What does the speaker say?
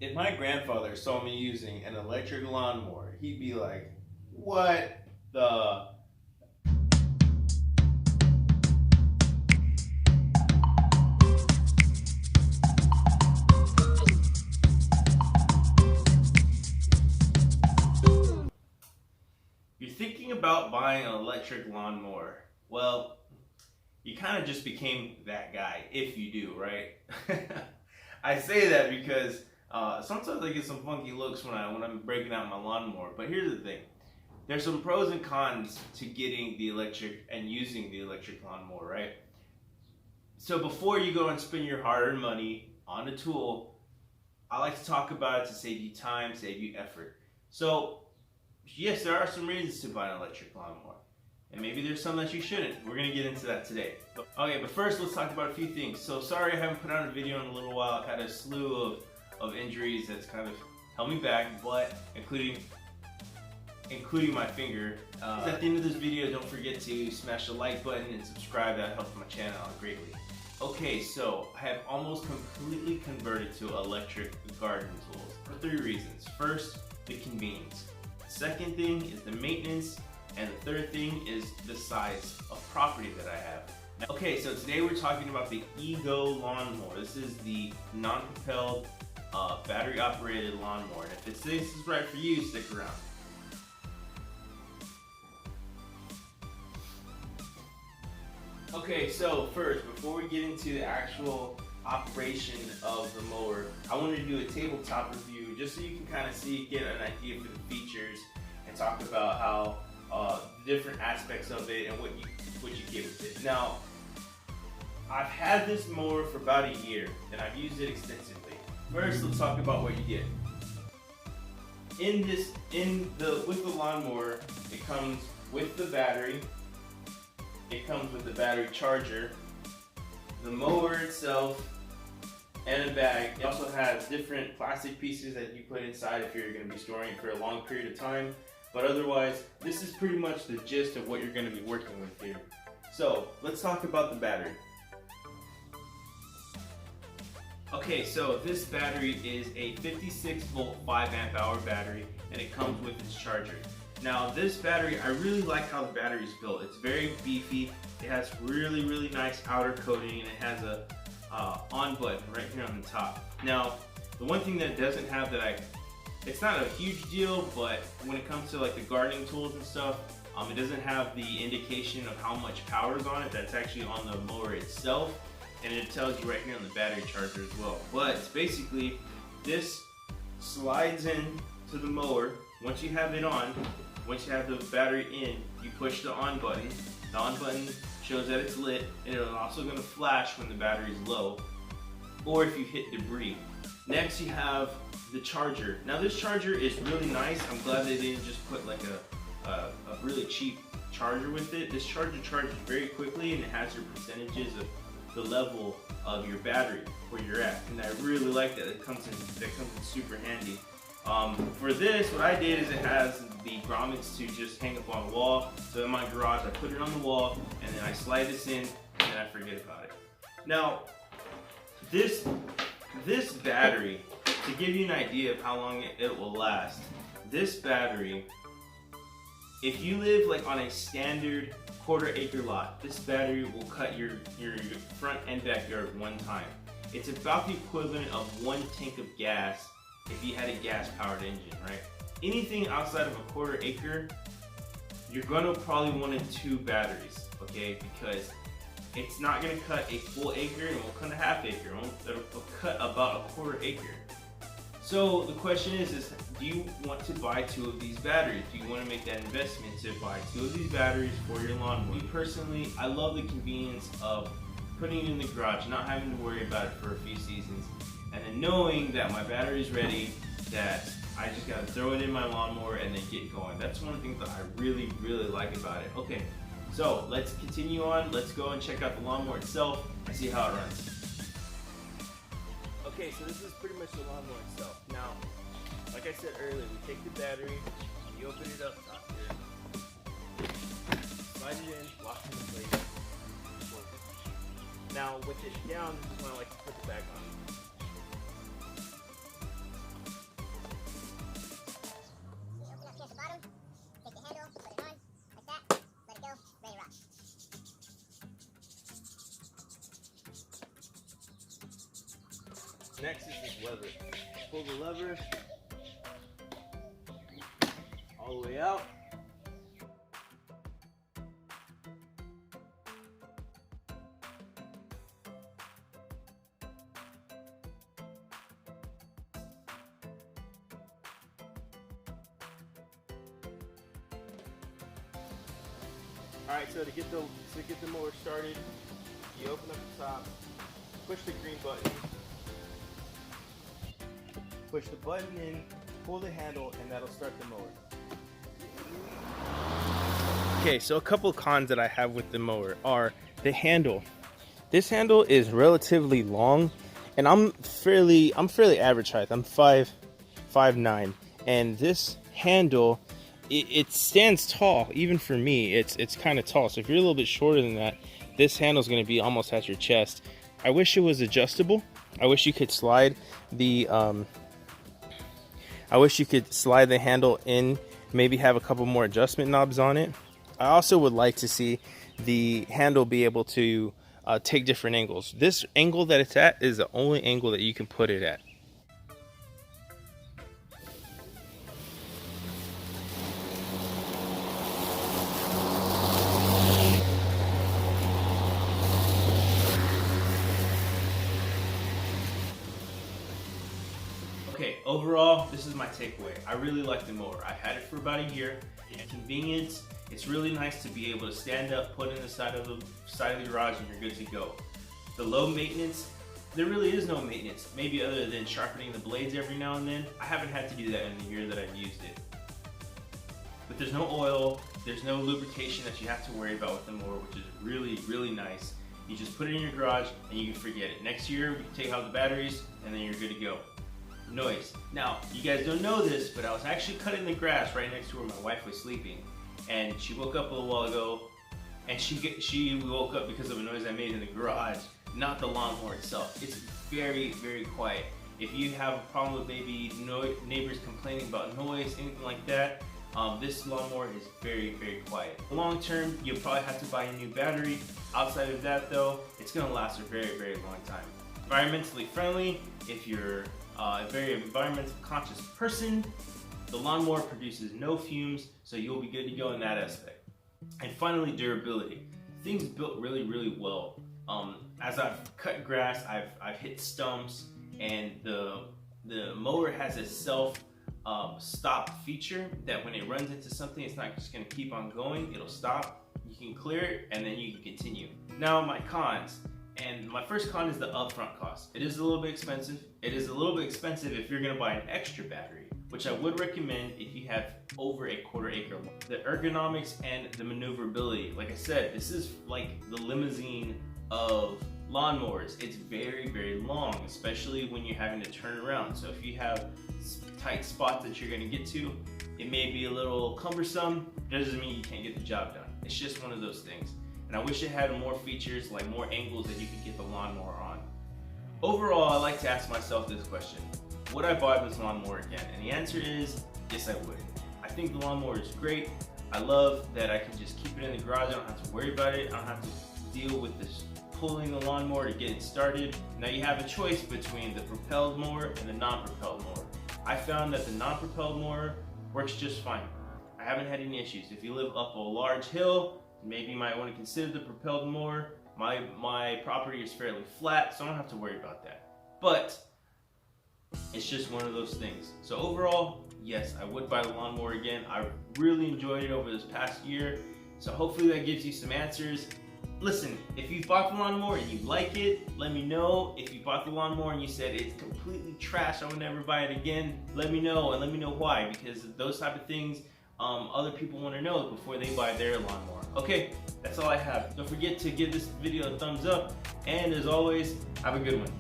If my grandfather saw me using an electric lawnmower, he'd be like, "What the?" You're thinking about buying an electric lawnmower. Well, you kind of just became that guy, if you do, right? I say that because sometimes I get some funky looks when I'm breaking out my lawnmower. But here's the thing: there's some pros and cons to getting the electric and using the electric lawnmower, right? So before you go and spend your hard-earned money on a tool, I like to talk about it to save you time, save you effort. So yes, there are some reasons to buy an electric lawnmower. And maybe there's some that you shouldn't. We're going to get into that today. Okay, but first let's talk about a few things. So sorry I haven't put out a video in a little while. I've had a slew of injuries that's kind of held me back, but including my finger. At the end of this video, don't forget to smash the like button and subscribe. That helps my channel out greatly. Okay, so I have almost completely converted to electric garden tools for 3 reasons. First, the convenience. Second thing is the maintenance, and the third thing is the size of property that I have. Okay, so today we're talking about the Ego lawnmower. This is the non-propelled, battery-operated lawnmower. And if this is right for you, stick around. Okay, so first, before we get into the actual operation of the mower, I wanted to do a tabletop review just so you can kind of get an idea for the features and talk about how different aspects of it and what you get with it. Now, I've had this mower for about a year and I've used it extensively. First, let's talk about what you get. With the lawnmower, it comes with the battery. It comes with the battery charger, the mower itself, and a bag. It also has different plastic pieces that you put inside if you're going to be storing it for a long period of time. But otherwise, this is pretty much the gist of what you're going to be working with here. So let's talk about the battery. Okay, so this battery is a 56 volt 5 amp hour battery, and it comes with its charger. Now this battery, I really like how the battery is built. It's very beefy. It has really nice outer coating, and it has a on button right here on the top. Now, the one thing that it doesn't have it's not a huge deal, but when it comes to like the gardening tools and stuff, it doesn't have the indication of how much power is on it. That's actually on the mower itself, and it tells you right here on the battery charger as well. But basically, this slides in to the mower. Once you have it on, once you have the battery in, you push the on button. The on button shows that it's lit, and it's also going to flash when the battery is low, or if you hit debris. Next, you have the charger. Now this charger is really nice. I'm glad they didn't just put like a really cheap charger with it. This charger charges very quickly, and it has your percentages of the level of your battery where you're at, and I really like that. It comes in super handy. For this, what I did is it has the grommets to just hang up on the wall. So in my garage, I put it on the wall, and then I slide this in, and then I forget about it. Now, this battery, to give you an idea of how long it will last, this battery, if you live like on a standard quarter-acre lot, this battery will cut your front and backyard one time. It's about the equivalent of 1 tank of gas if you had a gas-powered engine, right? Anything outside of a quarter acre, you're gonna probably want 2 batteries, okay? Because it's not gonna cut a full acre, and it won't cut a half acre. It'll cut about a quarter acre. So the question is do you want to buy 2 of these batteries? Do you want to make that investment to buy 2 of these batteries for your lawnmower? Me personally, I love the convenience of putting it in the garage, not having to worry about it for a few seasons, and then knowing that my battery is ready, that I just gotta throw it in my lawnmower and then get going. That's one of the things that I really like about it. Okay, so let's continue on. Let's go and check out the lawnmower itself and see how it runs. Okay, so this is pretty much the lawnmower itself. Now, like I said earlier, we take the battery, you open it up top here, slide it in, lock it in place, close it. Now, with it down, this is when I like to put the back on. Next is this lever. Pull the lever all the way out. All right, so to get the mower started, you open up the top, push the green button, push the button in, pull the handle, and that'll start the mower. Okay, so a couple of cons that I have with the mower are the handle. This handle is relatively long, and I'm fairly average height. I'm 5'9", and this handle, it stands tall. Even for me, it's kind of tall. So if you're a little bit shorter than that, this handle is going to be almost at your chest. I wish it was adjustable. I wish you could slide the handle in, maybe have a couple more adjustment knobs on it. I also would like to see the handle be able to take different angles. This angle that it's at is the only angle that you can put it at. Okay, overall, this is my takeaway. I really like the mower. I've had it for about a year. It's convenient. It's really nice to be able to stand up, put it in the side of the garage, and you're good to go. The low maintenance, there really is no maintenance, maybe other than sharpening the blades every now and then. I haven't had to do that in the year that I've used it. But there's no oil, there's no lubrication that you have to worry about with the mower, which is really, really nice. You just put it in your garage and you can forget it. Next year, we can take out the batteries and then you're good to go. Noise. Now, you guys don't know this, but I was actually cutting the grass right next to where my wife was sleeping, and she woke up a little while ago, and she woke up because of a noise I made in the garage, not the lawnmower itself. It's very, very quiet. If you have a problem with maybe neighbors complaining about noise, anything like that, this lawnmower is very, very quiet. Long term, you'll probably have to buy a new battery. Outside of that though, it's gonna last a very, very long time. Environmentally friendly, if you're a very environmentally conscious person, the lawnmower produces no fumes, so you'll be good to go in that aspect. And finally, durability. The thing's built really, really well. As I've cut grass, I've hit stumps, and the mower has a stop feature that when it runs into something, it's not just going to keep on going. It'll stop. You can clear it, and then you can continue. Now, my cons. And my first con is the upfront cost. It is a little bit expensive. It is a little bit expensive if you're gonna buy an extra battery, which I would recommend if you have over a quarter acre. The ergonomics and the maneuverability, like I said, this is like the limousine of lawnmowers. It's very, very long, especially when you're having to turn around. So if you have tight spots that you're gonna get to, it may be a little cumbersome. It doesn't mean you can't get the job done. It's just one of those things. And I wish it had more features, like more angles that you could get the lawnmower on. Overall, I like to ask myself this question: would I buy this lawnmower again? And the answer is, yes, I would. I think the lawnmower is great. I love that I can just keep it in the garage. I don't have to worry about it. I don't have to deal with this pulling the lawnmower to get it started. Now you have a choice between the propelled mower and the non-propelled mower. I found that the non-propelled mower works just fine. I haven't had any issues. If you live up a large hill, maybe you might want to consider the propelled mower. My property is fairly flat, so I don't have to worry about that. But it's just one of those things. So overall, yes, I would buy the lawnmower again. I really enjoyed it over this past year. So hopefully that gives you some answers. Listen, if you bought the lawnmower and you like it, let me know. If you bought the lawnmower and you said it's completely trash, I would never buy it again, let me know, and let me know why, because those type of things other people want to know before they buy their lawnmower. Okay, that's all I have. Don't forget to give this video a thumbs up, and as always, have a good one.